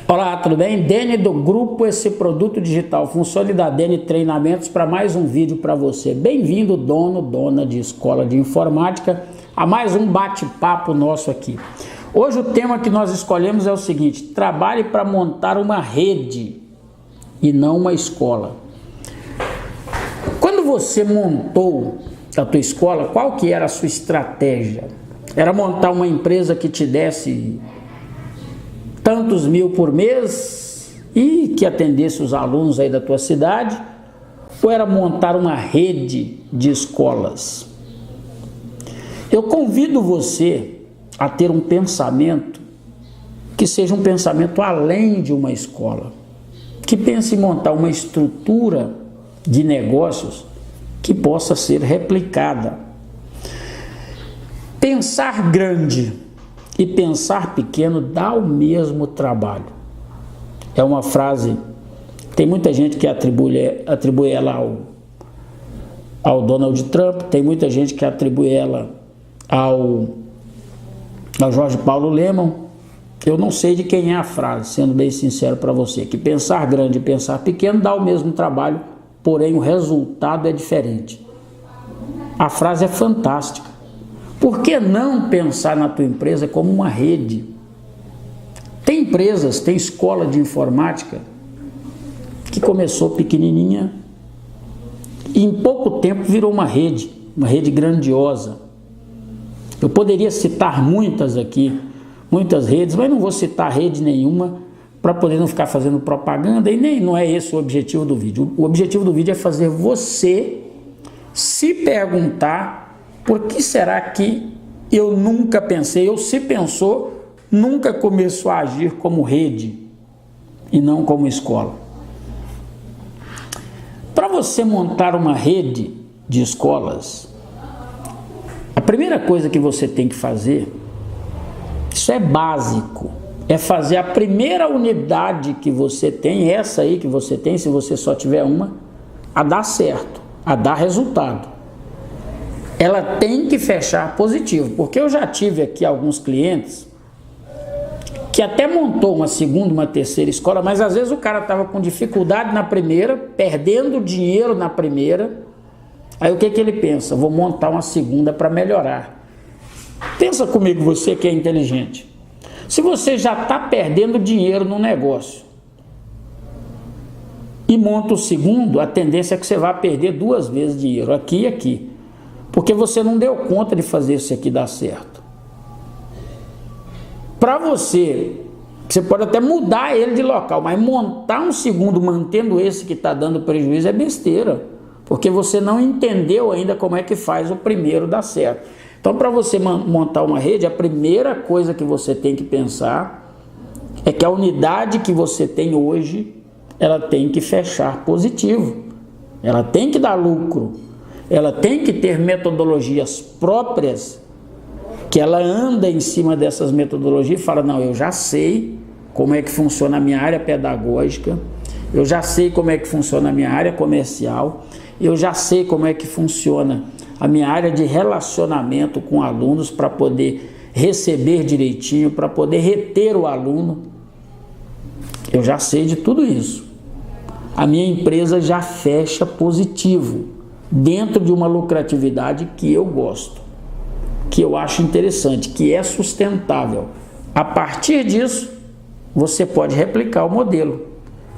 Olá, tudo bem? Dene do grupo Esse Produto Digital, Funcione da Dene Treinamentos, para mais um vídeo para você. Bem-vindo, dono, dona de escola de informática, a mais um bate-papo nosso aqui. Hoje o tema que nós escolhemos é o seguinte: trabalhe para montar uma rede e não uma escola. Quando você montou a tua escola, qual que era a sua estratégia? Era montar uma empresa que te desse tantos mil por mês e que atendesse os alunos aí da tua cidade, ou era montar uma rede de escolas? Eu convido você a ter um pensamento que seja um pensamento além de uma escola, que pense em montar uma estrutura de negócios que possa ser replicada. Pensar grande e pensar pequeno dá o mesmo trabalho. É uma frase, tem muita gente que atribui ela ao Donald Trump, tem muita gente que atribui ela ao Jorge Paulo Lemann. Eu não sei de quem é a frase, sendo bem sincero para você, que pensar grande e pensar pequeno dá o mesmo trabalho, porém o resultado é diferente. A frase é fantástica. Por que não pensar na tua empresa como uma rede? Tem empresas, tem escola de informática que começou pequenininha e em pouco tempo virou uma rede grandiosa. Eu poderia citar muitas aqui, muitas redes, mas não vou citar rede nenhuma para poder não ficar fazendo propaganda, e nem não é esse o objetivo do vídeo. O objetivo do vídeo é fazer você se perguntar: por que será que eu nunca pensei, ou se pensou, nunca começou a agir como rede e não como escola? Para você montar uma rede de escolas, a primeira coisa que você tem que fazer, isso é básico, é fazer a primeira unidade que você tem, essa aí que você tem, se você só tiver uma, a dar certo, a dar resultado. Ela tem que fechar positivo, porque eu já tive aqui alguns clientes que até montou uma segunda, uma terceira escola, mas às vezes o cara estava com dificuldade na primeira, perdendo dinheiro na primeira. Aí o que ele pensa? Vou montar uma segunda para melhorar. Pensa comigo, você que é inteligente. Se você já está perdendo dinheiro no negócio e monta o segundo, a tendência é que você vá perder duas vezes dinheiro, aqui e aqui. Porque você não deu conta de fazer isso aqui dar certo. Para você pode até mudar ele de local, mas montar um segundo mantendo esse que está dando prejuízo é besteira. Porque você não entendeu ainda como é que faz o primeiro dar certo. Então, para você montar uma rede, a primeira coisa que você tem que pensar é que a unidade que você tem hoje, ela tem que fechar positivo. Ela tem que dar lucro. Ela tem que ter metodologias próprias, que ela anda em cima dessas metodologias e fala: não, eu já sei como é que funciona a minha área pedagógica, eu já sei como é que funciona a minha área comercial, eu já sei como é que funciona a minha área de relacionamento com alunos para poder receber direitinho, para poder reter o aluno. Eu já sei de tudo isso. A minha empresa já fecha positivo, dentro de uma lucratividade que eu gosto, que eu acho interessante, que é sustentável. A partir disso, você pode replicar o modelo.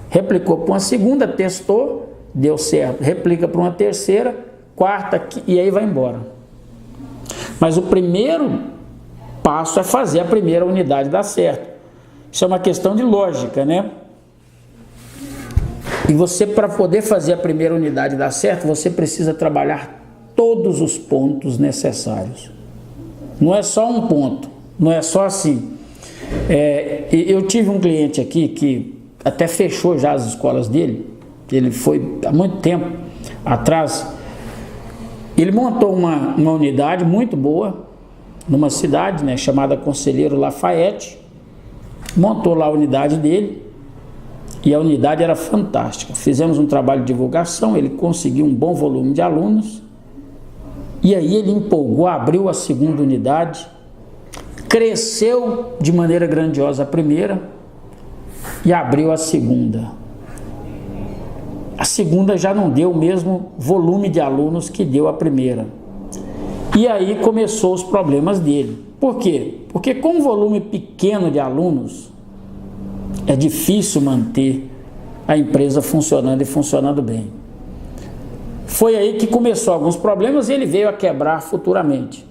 Replicou para uma segunda, testou, deu certo. Replica para uma terceira, quarta, e aí vai embora. Mas o primeiro passo é fazer a primeira unidade dar certo. Isso é uma questão de lógica, né? E você, para poder fazer a primeira unidade dar certo, você precisa trabalhar todos os pontos necessários. Não é só um ponto, não é só assim. Eu tive um cliente aqui que até fechou já as escolas dele. Ele foi há muito tempo atrás. Ele montou uma unidade muito boa numa cidade, né, chamada Conselheiro Lafayette. Montou lá a unidade dele. E a unidade era fantástica. Fizemos um trabalho de divulgação, ele conseguiu um bom volume de alunos. E aí ele empolgou, abriu a segunda unidade, cresceu de maneira grandiosa a primeira, e abriu a segunda. A segunda já não deu o mesmo volume de alunos que deu a primeira. E aí começou os problemas dele. Por quê? Porque com um volume pequeno de alunos, é difícil manter a empresa funcionando e funcionando bem. Foi aí que começou alguns problemas e ele veio a quebrar futuramente.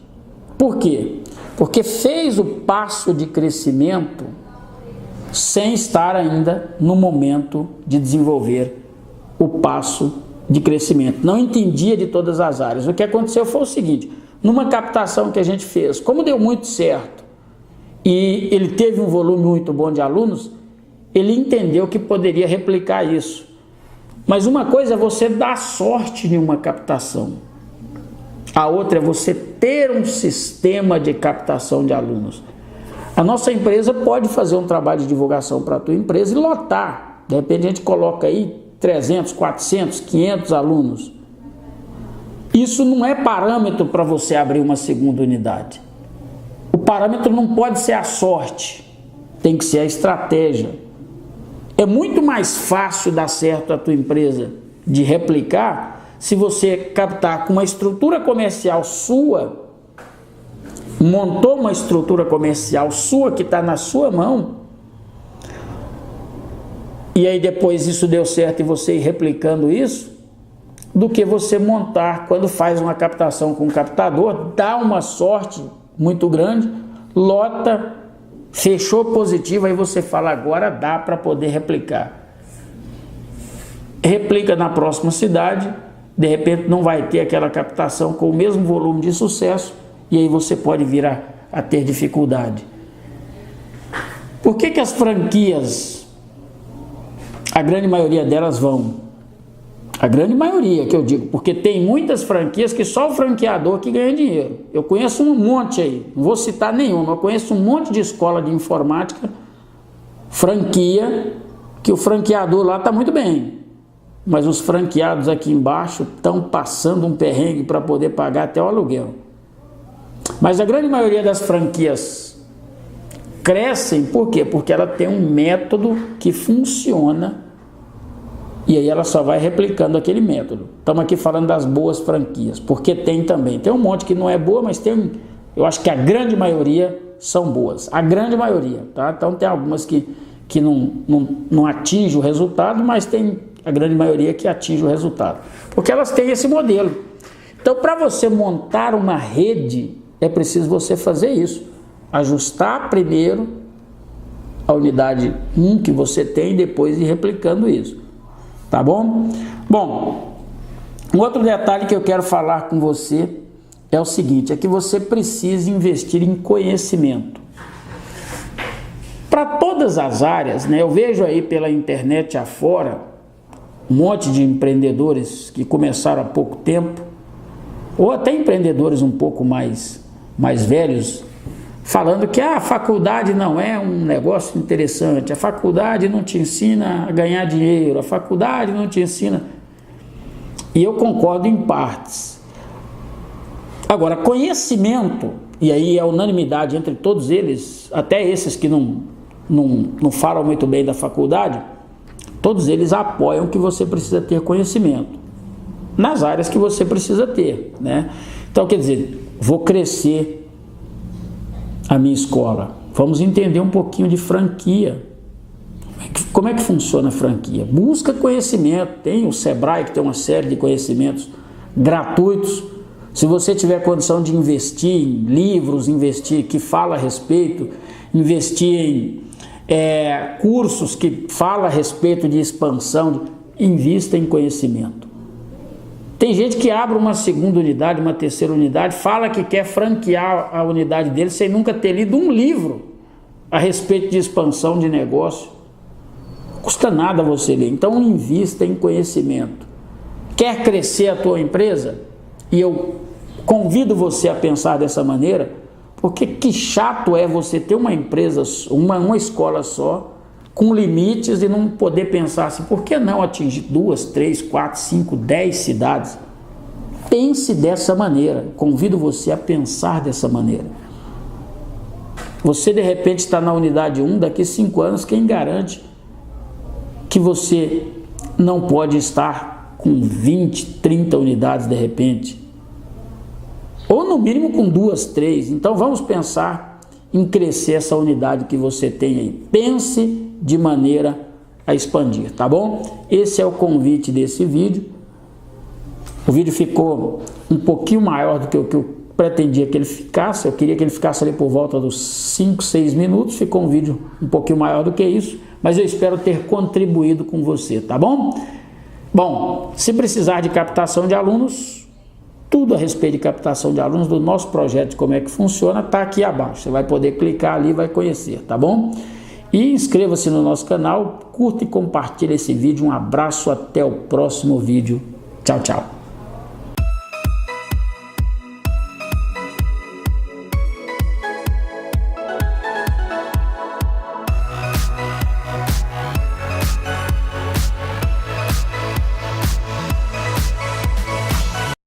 Por quê? Porque fez o passo de crescimento sem estar ainda no momento de desenvolver o passo de crescimento. Não entendia de todas as áreas. O que aconteceu foi o seguinte: numa captação que a gente fez, como deu muito certo e ele teve um volume muito bom de alunos, ele entendeu que poderia replicar isso. Mas uma coisa é você dar sorte em uma captação, a outra é você ter um sistema de captação de alunos. A nossa empresa pode fazer um trabalho de divulgação para a tua empresa e lotar. De repente a gente coloca aí 300, 400, 500 alunos. Isso não é parâmetro para você abrir uma segunda unidade. O parâmetro não pode ser a sorte, tem que ser a estratégia. É muito mais fácil dar certo a tua empresa de replicar se você captar com uma estrutura comercial sua, montou uma estrutura comercial sua que está na sua mão, e aí depois isso deu certo e você ir replicando isso, do que você montar quando faz uma captação com um captador, dá uma sorte muito grande, lota, fechou positivo, aí você fala, agora dá para poder replicar. Replica na próxima cidade, de repente não vai ter aquela captação com o mesmo volume de sucesso, e aí você pode vir a ter dificuldade. Por que as franquias, a grande maioria delas vão? A grande maioria, que eu digo, porque tem muitas franquias que só o franqueador que ganha dinheiro. Eu conheço um monte aí, não vou citar nenhuma, eu conheço um monte de escola de informática, franquia, que o franqueador lá está muito bem, mas os franqueados aqui embaixo estão passando um perrengue para poder pagar até o aluguel. Mas a grande maioria das franquias crescem, por quê? Porque ela tem um método que funciona, e aí ela só vai replicando aquele método. Estamos aqui falando das boas franquias, porque tem também. Tem um monte que não é boa, mas tem, eu acho que a grande maioria são boas. A grande maioria, tá? Então tem algumas que não atingem o resultado, mas tem a grande maioria que atinge o resultado. Porque elas têm esse modelo. Então, para você montar uma rede, é preciso você fazer isso. Ajustar primeiro a unidade 1 que você tem e depois ir replicando isso. Tá bom? Bom, um outro detalhe que eu quero falar com você é o seguinte, é que você precisa investir em conhecimento. Para todas as áreas, né? Eu vejo aí pela internet afora, um monte de empreendedores que começaram há pouco tempo, ou até empreendedores um pouco mais velhos, falando que a faculdade não é um negócio interessante, a faculdade não te ensina a ganhar dinheiro, a faculdade não te ensina... E eu concordo em partes. Agora, conhecimento, e aí é unanimidade entre todos eles, até esses que não falam muito bem da faculdade, todos eles apoiam que você precisa ter conhecimento nas áreas que você precisa ter, né? Então, quer dizer, vou crescer a minha escola, vamos entender um pouquinho de franquia. Como é que funciona a franquia? Busca conhecimento, tem o Sebrae que tem uma série de conhecimentos gratuitos. Se você tiver condição de investir em livros, investir que fala a respeito, investir em cursos que fala a respeito de expansão, invista em conhecimento. Tem gente que abre uma segunda unidade, uma terceira unidade, fala que quer franquear a unidade dele sem nunca ter lido um livro a respeito de expansão de negócio. Não custa nada você ler, então invista em conhecimento. Quer crescer a tua empresa? E eu convido você a pensar dessa maneira, porque que chato é você ter uma empresa, uma escola só, com limites e não poder pensar assim, por que não atingir 2, 3, 4, 5, 10 cidades? Pense dessa maneira, convido você a pensar dessa maneira. Você de repente está na unidade 1, daqui 5 anos, quem garante que você não pode estar com 20, 30 unidades de repente, ou no mínimo com 2, 3. Então vamos pensar em crescer essa unidade que você tem aí. Pense de maneira a expandir, tá bom? Esse é o convite desse vídeo. O vídeo ficou um pouquinho maior do que o que eu pretendia que ele ficasse. Eu queria que ele ficasse ali por volta dos 5, 6 minutos. Ficou um vídeo um pouquinho maior do que isso, mas eu espero ter contribuído com você, tá bom? Bom, se precisar de captação de alunos, tudo a respeito de captação de alunos do nosso projeto, como é que funciona, tá aqui abaixo. Você vai poder clicar ali e vai conhecer, tá bom? E inscreva-se no nosso canal, curta e compartilhe esse vídeo. Um abraço, até o próximo vídeo. Tchau, tchau.